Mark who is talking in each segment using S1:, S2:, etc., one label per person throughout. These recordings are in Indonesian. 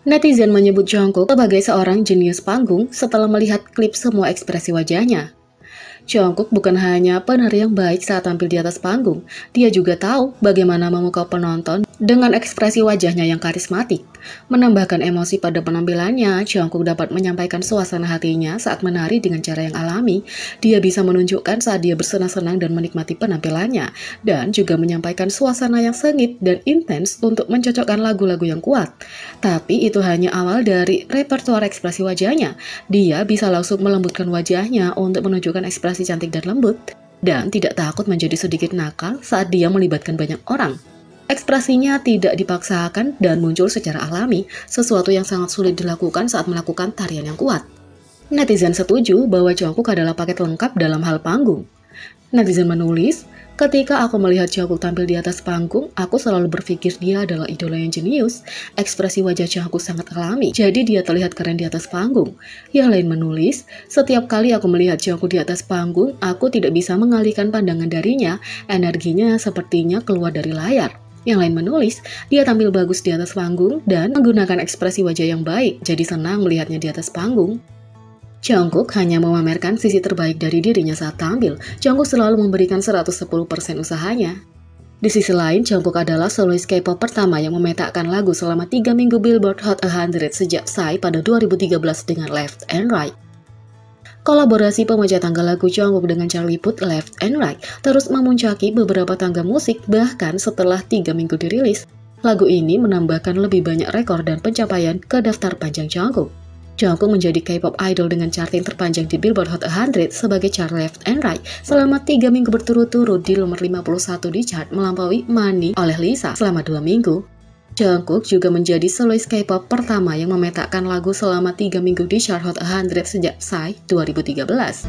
S1: Netizen menyebut Jungkook sebagai seorang jenius panggung setelah melihat klip semua ekspresi wajahnya. Jungkook bukan hanya penari yang baik saat tampil di atas panggung, dia juga tahu bagaimana memukau penonton dengan ekspresi wajahnya yang karismatik. Menambahkan emosi pada penampilannya, Jungkook dapat menyampaikan suasana hatinya saat menari dengan cara yang alami. Dia bisa menunjukkan saat dia bersenang-senang dan menikmati penampilannya, dan juga menyampaikan suasana yang sengit dan intens untuk mencocokkan lagu-lagu yang kuat. Tapi itu hanya awal dari repertoire ekspresi wajahnya. Dia bisa langsung melembutkan wajahnya untuk menunjukkan ekspresi cantik dan lembut, dan tidak takut menjadi sedikit nakal saat dia melibatkan banyak orang. Ekspresinya tidak dipaksakan dan muncul secara alami, sesuatu yang sangat sulit dilakukan saat melakukan tarian yang kuat. Netizen setuju bahwa Jungkook adalah paket lengkap dalam hal panggung. Netizen menulis, "Ketika aku melihat Jungkook tampil di atas panggung, aku selalu berpikir dia adalah idola yang jenius. Ekspresi wajah Jungkook sangat alami, jadi dia terlihat keren di atas panggung." Yang lain menulis, "Setiap kali aku melihat Jungkook di atas panggung, aku tidak bisa mengalihkan pandangan darinya. Energinya sepertinya keluar dari layar." Yang lain menulis, "Dia tampil bagus di atas panggung dan menggunakan ekspresi wajah yang baik, jadi senang melihatnya di atas panggung." Jungkook hanya memamerkan sisi terbaik dari dirinya saat tampil. Jungkook selalu memberikan 110% usahanya. Di sisi lain, Jungkook adalah solois K-pop pertama yang memetakkan lagu selama 3 minggu Billboard Hot 100 sejak Psy pada 2013 dengan Left and Right. Kolaborasi pemecah tangga lagu Jungkook dengan Charlie Puth, Left and Right, terus memuncaki beberapa tangga musik bahkan setelah 3 minggu dirilis. Lagu ini menambahkan lebih banyak rekor dan pencapaian ke daftar panjang Jungkook. Jungkook menjadi K-pop idol dengan charting terpanjang di Billboard Hot 100 sebagai chart Left and Right selama 3 minggu berturut-turut di nomor 51 di chart, melampaui Money oleh Lisa selama 2 minggu. Jungkook juga menjadi solois K-pop pertama yang memetakkan lagu selama 3 minggu di chart Hot 100 sejak Psy 2013.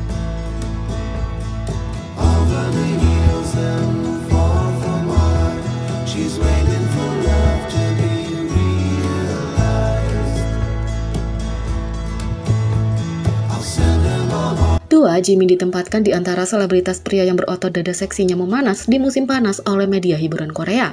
S1: Jimin ditempatkan di antara selebritas pria yang berotot dada seksinya memanas di musim panas oleh media hiburan Korea.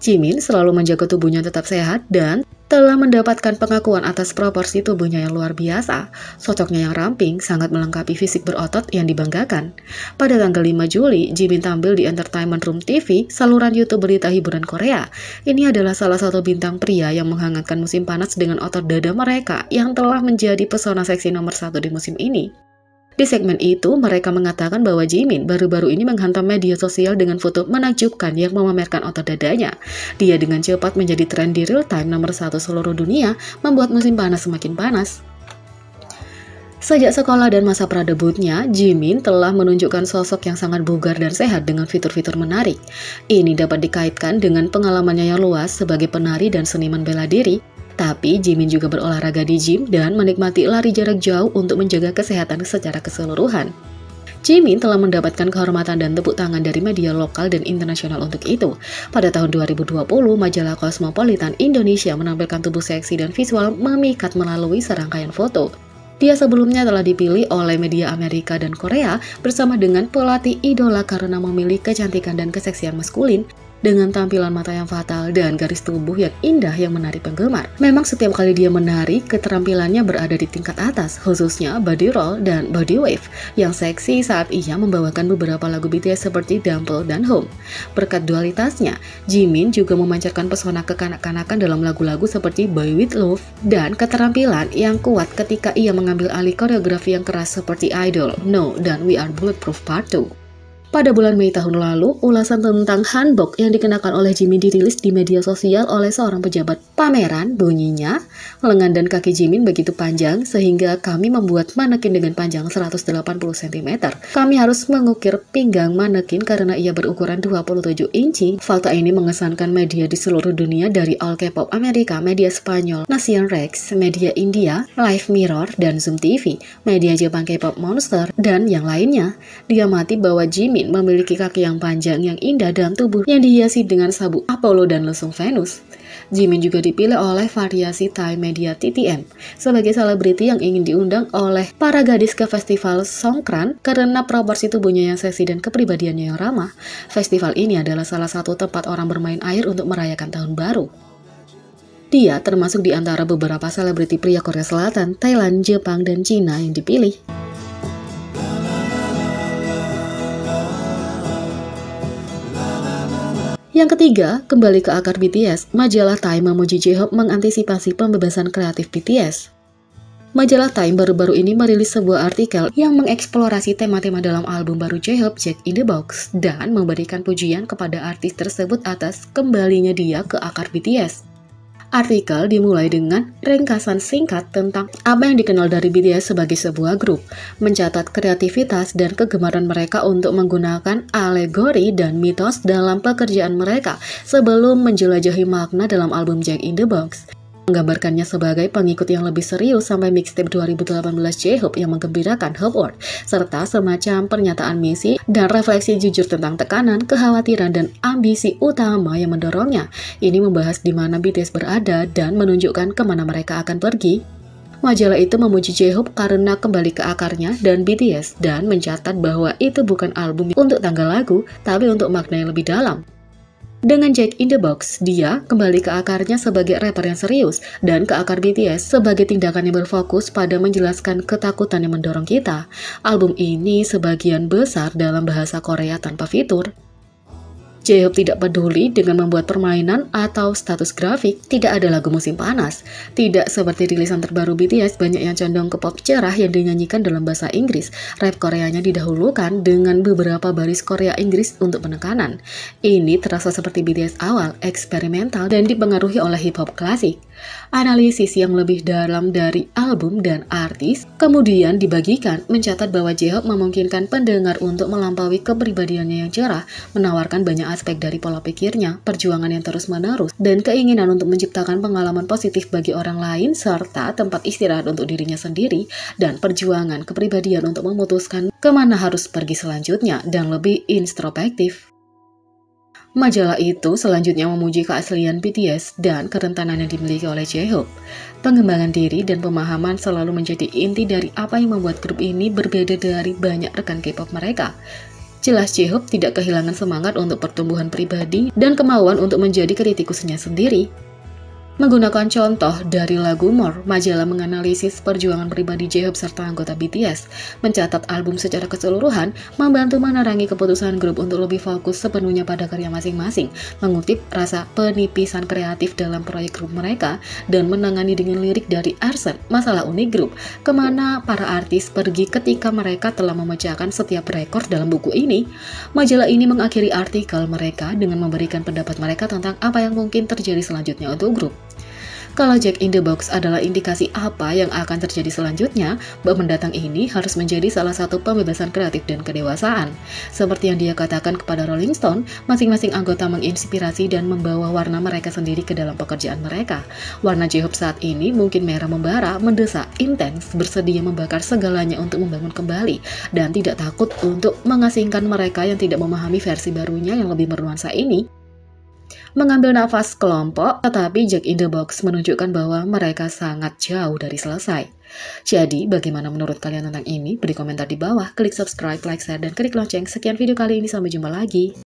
S1: Jimin selalu menjaga tubuhnya tetap sehat dan telah mendapatkan pengakuan atas proporsi tubuhnya yang luar biasa. Sosoknya yang ramping sangat melengkapi fisik berotot yang dibanggakan. Pada tanggal 5 Juli, Jimin tampil di Entertainment Room TV, saluran YouTube berita hiburan Korea. Ini adalah salah satu bintang pria yang menghangatkan musim panas dengan otot dada mereka yang telah menjadi pesona seksi nomor 1 di musim ini. Di segmen itu, mereka mengatakan bahwa Jimin baru-baru ini menghantam media sosial dengan foto menakjubkan yang memamerkan otot dadanya. Dia dengan cepat menjadi tren di real time nomor 1 seluruh dunia, membuat musim panas semakin panas. Sejak sekolah dan masa pradebutnya, Jimin telah menunjukkan sosok yang sangat bugar dan sehat dengan fitur-fitur menarik. Ini dapat dikaitkan dengan pengalamannya yang luas sebagai penari dan seniman bela diri. Tapi Jimin juga berolahraga di gym dan menikmati lari jarak jauh untuk menjaga kesehatan secara keseluruhan. Jimin telah mendapatkan kehormatan dan tepuk tangan dari media lokal dan internasional untuk itu. Pada tahun 2020, majalah Cosmopolitan Indonesia menampilkan tubuh seksi dan visual memikat melalui serangkaian foto. Dia sebelumnya telah dipilih oleh media Amerika dan Korea bersama dengan pelatih idola karena memiliki kecantikan dan keseksian maskulin, dengan tampilan mata yang fatal dan garis tubuh yang indah yang menarik penggemar. Memang setiap kali dia menari, keterampilannya berada di tingkat atas, khususnya body roll dan body wave, yang seksi saat ia membawakan beberapa lagu BTS seperti Dumple dan Home. Berkat dualitasnya, Jimin juga memancarkan pesona kekanak-kanakan dalam lagu-lagu seperti Boy With Love, dan keterampilan yang kuat ketika ia mengambil alih koreografi yang keras seperti Idol, No, dan We Are Bulletproof Part 2. Pada bulan Mei tahun lalu, ulasan tentang hanbok yang dikenakan oleh Jimin dirilis di media sosial oleh seorang pejabat pameran. Bunyinya, lengan dan kaki Jimin begitu panjang sehingga kami membuat manekin dengan panjang 180 cm. Kami harus mengukir pinggang manekin karena ia berukuran 27 inci. Fakta ini mengesankan media di seluruh dunia dari All K-pop Amerika, media Spanyol, Nation Rex, media India, Live Mirror, dan Zoom TV, media Jepang K-pop Monster, dan yang lainnya. Diamati bahwa Jimin memiliki kaki yang panjang yang indah dan tubuh yang dihiasi dengan sabuk Apollo dan lesung Venus. Jimin juga dipilih oleh variasi Thai media TTM sebagai selebriti yang ingin diundang oleh para gadis ke festival Songkran karena proporsi tubuhnya yang seksi dan kepribadiannya yang ramah. Festival ini adalah salah satu tempat orang bermain air untuk merayakan tahun baru. Dia termasuk di antara beberapa selebriti pria Korea Selatan, Thailand, Jepang, dan Cina yang dipilih. Yang ketiga, kembali ke akar BTS, majalah Time memuji J-Hope mengantisipasi pembebasan kreatif BTS. Majalah Time baru-baru ini merilis sebuah artikel yang mengeksplorasi tema-tema dalam album baru J-Hope, Jack in the Box, dan memberikan pujian kepada artis tersebut atas kembalinya dia ke akar BTS. Artikel dimulai dengan ringkasan singkat tentang apa yang dikenal dari BTS sebagai sebuah grup, mencatat kreativitas dan kegemaran mereka untuk menggunakan alegori dan mitos dalam pekerjaan mereka sebelum menjelajahi makna dalam album Jack in the Box. Menggambarkannya sebagai pengikut yang lebih serius sampai mixtape 2018 J-Hope yang menggembirakan Hope, serta semacam pernyataan misi dan refleksi jujur tentang tekanan, kekhawatiran, dan ambisi utama yang mendorongnya. Ini membahas di mana BTS berada dan menunjukkan kemana mereka akan pergi. Majalah itu memuji J-Hope karena kembali ke akarnya dan BTS dan mencatat bahwa itu bukan album untuk tanggal lagu, tapi untuk makna yang lebih dalam. Dengan Jack in the Box, dia kembali ke akarnya sebagai rapper yang serius dan ke akar BTS sebagai tindakan yang berfokus pada menjelaskan ketakutan yang mendorong kita. Album ini sebagian besar dalam bahasa Korea tanpa fitur. J-Hope tidak peduli dengan membuat permainan atau status grafik, tidak ada lagu musim panas. Tidak seperti rilisan terbaru BTS, banyak yang condong ke pop cerah yang dinyanyikan dalam bahasa Inggris. Rap Koreanya didahulukan dengan beberapa baris Korea Inggris untuk penekanan. Ini terasa seperti BTS awal, eksperimental dan dipengaruhi oleh hip hop klasik. Analisis yang lebih dalam dari album dan artis kemudian dibagikan, mencatat bahwa J-Hope memungkinkan pendengar untuk melampaui kepribadiannya yang cerah, menawarkan banyak aspek dari pola pikirnya, perjuangan yang terus-menerus, dan keinginan untuk menciptakan pengalaman positif bagi orang lain, serta tempat istirahat untuk dirinya sendiri, dan perjuangan kepribadian untuk memutuskan kemana harus pergi selanjutnya, dan lebih introspektif. Majalah itu selanjutnya memuji keaslian BTS dan kerentanan yang dimiliki oleh J-Hope. Pengembangan diri dan pemahaman selalu menjadi inti dari apa yang membuat grup ini berbeda dari banyak rekan K-pop mereka. Jelas J-Hope tidak kehilangan semangat untuk pertumbuhan pribadi dan kemauan untuk menjadi kritikusnya sendiri. Menggunakan contoh dari lagu More, majalah menganalisis perjuangan pribadi J-Hope serta anggota BTS, mencatat album secara keseluruhan, membantu menerangi keputusan grup untuk lebih fokus sepenuhnya pada karya masing-masing, mengutip rasa penipisan kreatif dalam proyek grup mereka, dan menangani dengan lirik dari Arsen, masalah unik grup, kemana para artis pergi ketika mereka telah memecahkan setiap rekor dalam buku ini. Majalah ini mengakhiri artikel mereka dengan memberikan pendapat mereka tentang apa yang mungkin terjadi selanjutnya untuk grup. Kalau Jack in the Box adalah indikasi apa yang akan terjadi selanjutnya, bab mendatang ini harus menjadi salah satu pembebasan kreatif dan kedewasaan. Seperti yang dia katakan kepada Rolling Stone, masing-masing anggota menginspirasi dan membawa warna mereka sendiri ke dalam pekerjaan mereka. Warna J-Hope saat ini mungkin merah membara, mendesak, intens, bersedia membakar segalanya untuk membangun kembali, dan tidak takut untuk mengasingkan mereka yang tidak memahami versi barunya yang lebih bernuansa ini. Mengambil nafas kelompok, tetapi Jack in the Box menunjukkan bahwa mereka sangat jauh dari selesai. Jadi, bagaimana menurut kalian tentang ini? Beri komentar di bawah, klik subscribe, like, share, dan klik lonceng. Sekian video kali ini, sampai jumpa lagi.